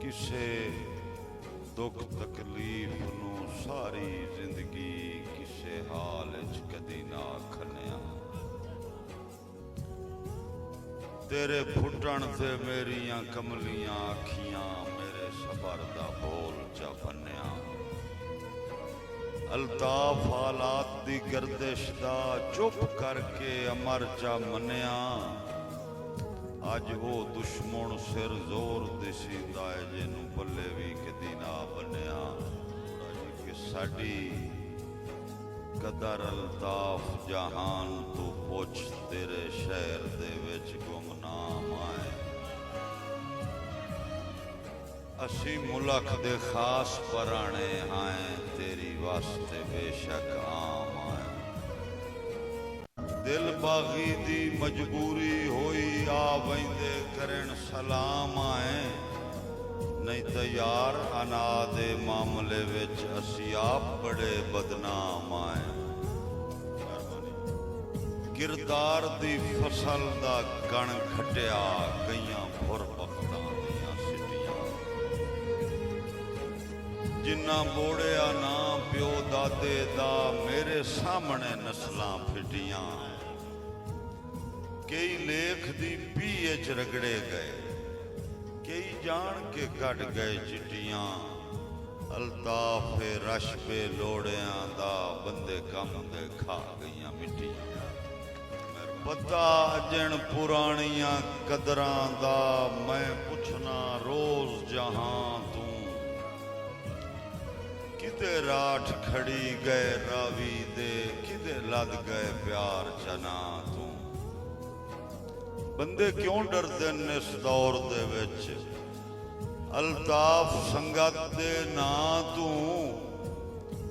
ਕਿਸੇ दुख तकलीफ नूं सारी जिंदगी किसे हाल च कदी ना खन्या। तेरे फुटण ते मेरियां कमलियां अखियां मेरे सबर दा बोल चा बन्या। अल्ताफ हालात दी गर्दिश दा चुप करके अमर चा मन्या। अज वो दुश्मन सिर जोर दिसींदा है जिन्हों बल्ले भी कदी ना बन्या। कि साडी कदर अल्ताफ जहान तू पुछ तेरे शहर दे विच गुमनाम आए। असी मुल्क दे खास पराने आए तेरी वास्ते बेशक आम आए। दिल बागी दी मजबूरी होई आ वैंदे करन सलाम आए। नहीं तो यार अना दे मामले विच असी आप बड़े बदनाम आए। किरदार दी फसल दा कण खटिया गईयां भुर बख्तां दियां सिटियां। जिन्ना बोड़िया ना प्यो दादे दा मेरे सामने नस्लां फिटियां। कई लेख दी पीए च रगड़े गए कई जान के कट गए चिट्टियां। अल्ताफ रश पे लोड़ियां दा बंदे कम दे खा गईयां मिट्टियां। पता जिन पुरानियां कदरां दा मैं पुछना रोज जहां तू। किते राठ खड़ी गए रावी दे किते लद गए प्यार चना तू। बंदे क्यों डरदे ने इस दौर दे विच अल्ताफ संगत दे ना तू।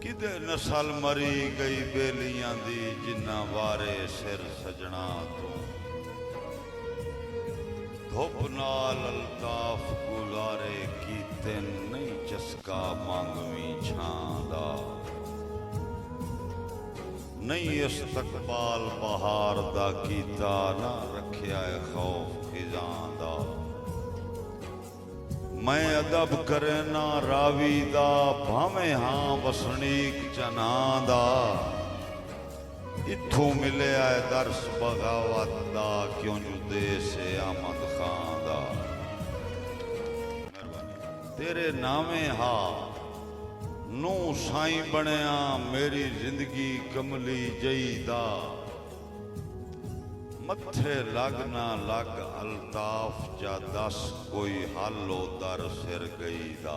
किदे नस्ल मरी गई बेलियां दी जिन्ना वारे सिर सजना तू। धुप नाल अल्ताफ गुजारे कीते नहीं चस्का मांगवी छां दा। नहीं इस्तकबाल बहार दा कीता ना रखिया है खौफ खिजां दा। मैं अदब करे ना रावी दा भावें हाँ वसनीक चना दा। इत्थों मिले आए दर्श बगावत दा क्यों जुदे से आमद खां दा। तेरे नामे हा नू साई बनया मेरी जिंदगी कमली जईदा। मथे लग ना लग अल्ताफ जा दस कोई हालो दर सिर गई दा।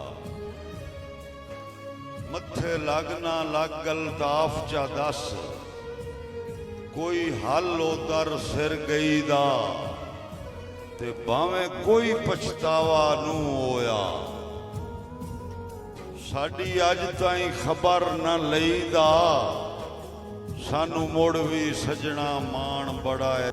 मथे लग ना लग अल्ताफ जा दस कोई हालो दर सिर गई दा। ते भावें कोई पछतावा नू होया साडी अज ताईं खबर न लईदा। सानू मुड़ भी सजना मान बड़ा है।